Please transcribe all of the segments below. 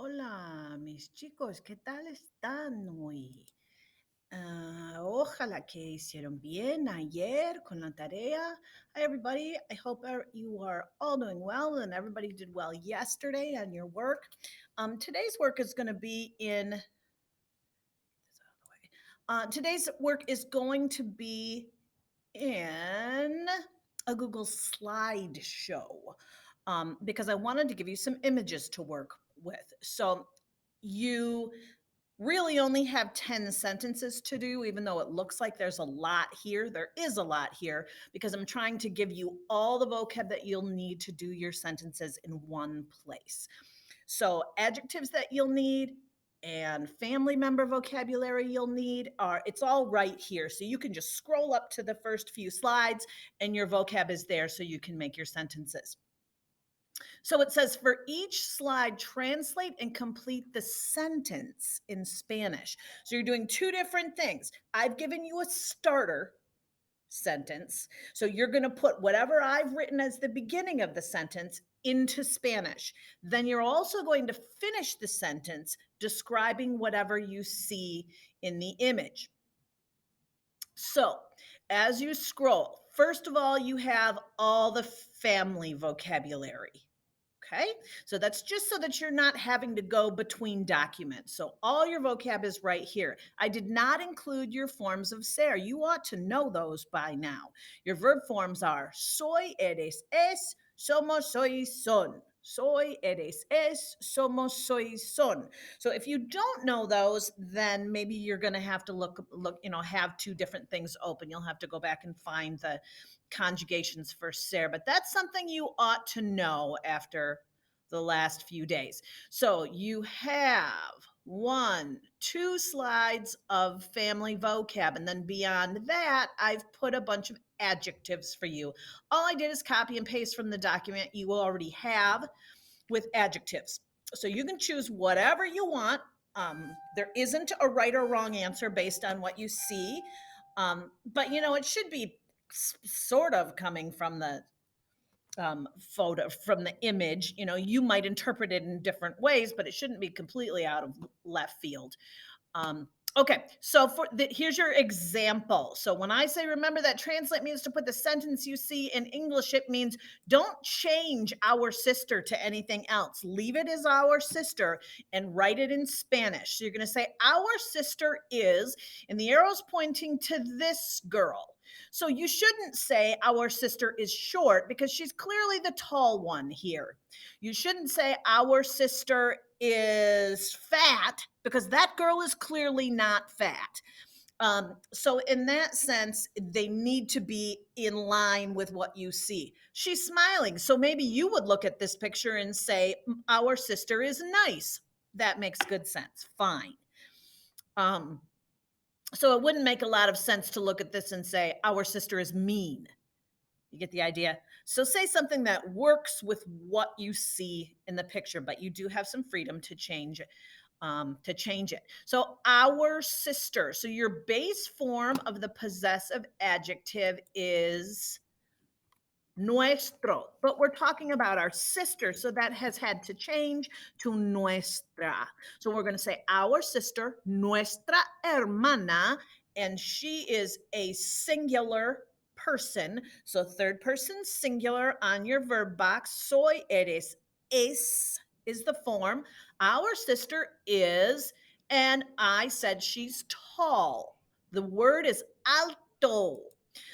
Hola, mis chicos, ¿qué tal están hoy? Ojalá que hicieron bien ayer con la tarea. Hi, everybody. I hope you are all doing well and everybody did well yesterday on your work. Today's work is going to be in. Today's work is going to be in a Google slideshow because I wanted to give you some images to work with. So you really only have 10 sentences to do, even though it looks like there's a lot here. There is a lot here because I'm trying to give you all the vocab that you'll need to do your sentences in one place. So, adjectives that you'll need and family member vocabulary you'll need it's all right here. So you can just scroll up to the first few slides and your vocab is there so you can make your sentences. So it says for each slide, translate and complete the sentence in Spanish. So you're doing two different things. I've given you a starter sentence. So you're going to put whatever I've written as the beginning of the sentence into Spanish. Then you're also going to finish the sentence describing whatever you see in the image. So as you scroll, first of all, you have all the family vocabulary. Okay, so that's just so that you're not having to go between documents. So all your vocab is right here. I did not include your forms of ser. You ought to know those by now. Your verb forms are soy, eres, es, somos, soy, son. Soy, eres, es, somos, soy, son. So if you don't know those, then maybe you're going to have to look, have two different things open. You'll have to go back and find the conjugations for ser, but that's something you ought to know after the last few days. So you have 2 slides of family vocab, and then beyond that, I've put a bunch of adjectives for you. All I did is copy and paste from the document you already have with adjectives. So you can choose whatever you want. There isn't a right or wrong answer based on what you see. But it should be sort of coming from the photo, from the image. You might interpret it in different ways, but it shouldn't be completely out of left field. Okay, so here's your example. So when I say remember that translate means to put the sentence you see in English, it means don't change our sister to anything else. Leave it as our sister and write it in Spanish. So you're going to say our sister is, and the arrow's pointing to this girl. So you shouldn't say our sister is short because she's clearly the tall one here. You shouldn't say our sister is fat because that girl is clearly not fat. So in that sense, they need to be in line with what you see. She's smiling. So maybe you would look at this picture and say, our sister is nice. That makes good sense. Fine. So it wouldn't make a lot of sense to look at this and say, our sister is mean. You get the idea? So say something that works with what you see in the picture, but you do have some freedom to change it. So our sister. So your base form of the possessive adjective is nuestro, but we're talking about our sister, so that has had to change to nuestra. So we're going to say our sister, nuestra hermana, and she is a singular person. So third person singular on your verb box. Soy, eres, es is the form. Our sister is, and I said she's tall. The word is alto.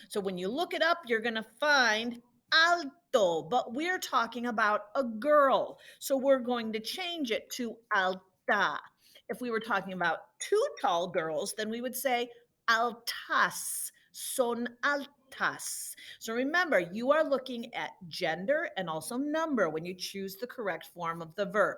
So when you look it up, you're going to find alto, but we're talking about a girl. So we're going to change it to alta. If we were talking about two tall girls, then we would say altas, son altas. So remember, you are looking at gender and also number when you choose the correct form of the verb.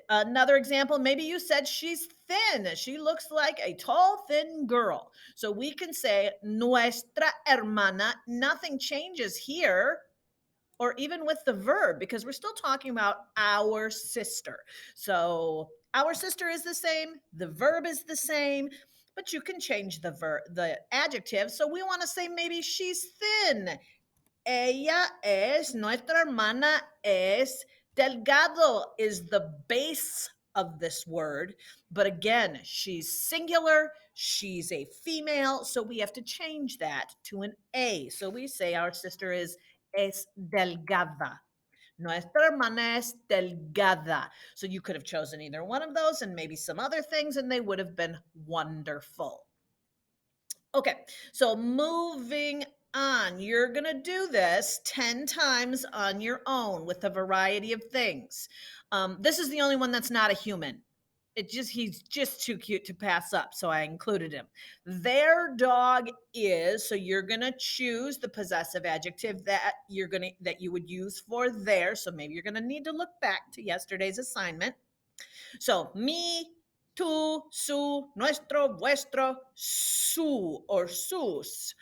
Another example, maybe you said she's thin. She looks like a tall, thin girl. So we can say nuestra hermana. Nothing changes here, or even with the verb, because we're still talking about our sister. So our sister is the same, the verb is the same, but you can change the adjective. So we want to say maybe she's thin. Ella es, nuestra hermana es Delgado is the base of this word, but again, she's singular, she's a female, so we have to change that to an A. So we say our sister is es delgada. Nuestra hermana es delgada. So you could have chosen either one of those and maybe some other things, and they would have been wonderful. Okay, so moving on, you're going to do this 10 times on your own with a variety of things. This is the only one that's not a human. He's just too cute to pass up, so I included him. Their dog is, so you're going to choose the possessive adjective that you would use for their. So maybe you're going to need to look back to yesterday's assignment. So, mi, tu, su, nuestro, vuestro, su, or sus.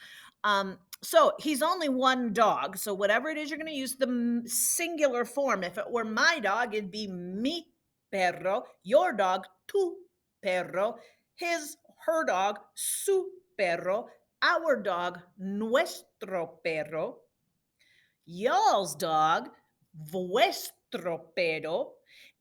So he's only one dog. So whatever it is, you're going to use the singular form. If it were my dog, it'd be mi perro. Your dog, tu perro. Her dog, su perro. Our dog, nuestro perro. Y'all's dog, vuestro perro.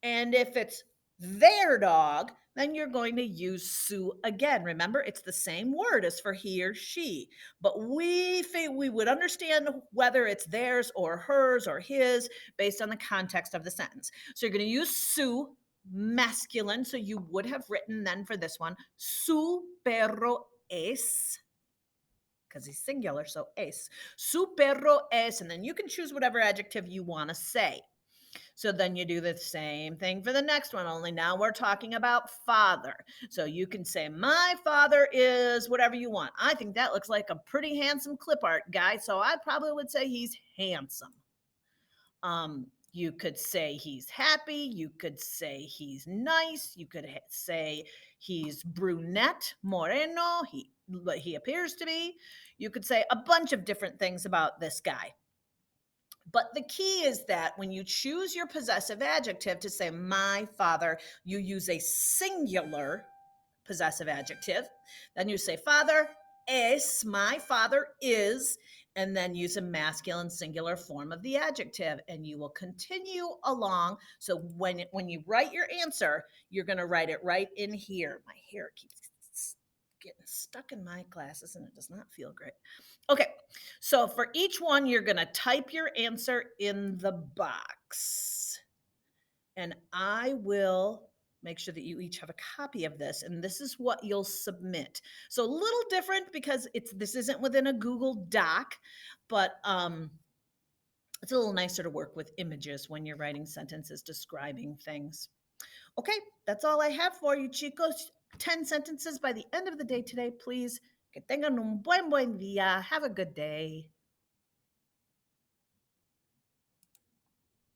And if it's their dog, then you're going to use su again. Remember, it's the same word as for he or she, but we would understand whether it's theirs or hers or his based on the context of the sentence. So you're going to use su, masculine. So you would have written then for this one, su perro es, because he's singular, so es. Su perro es, and then you can choose whatever adjective you want to say. So then you do the same thing for the next one, only now we're talking about father. So you can say, my father is whatever you want. I think that looks like a pretty handsome clip art guy, so I probably would say he's handsome. You could say he's happy. You could say he's nice. You could say he's brunette, moreno. He appears to be. You could say a bunch of different things about this guy. But the key is that when you choose your possessive adjective to say my father, you use a singular possessive adjective. Then you say father es, my father is, and then use a masculine singular form of the adjective, and you will continue along. So when you write your answer, you're going to write it right in here. My hair keeps getting stuck in my glasses and it does not feel great. Okay, so for each one, you're going to type your answer in the box, and I will make sure that you each have a copy of this, and this is what you'll submit. So a little different because this isn't within a Google Doc, but it's a little nicer to work with images when you're writing sentences describing things. Okay, that's all I have for you, chicos. 10 sentences by the end of the day today, please. Que tengan un buen día. Have a good day.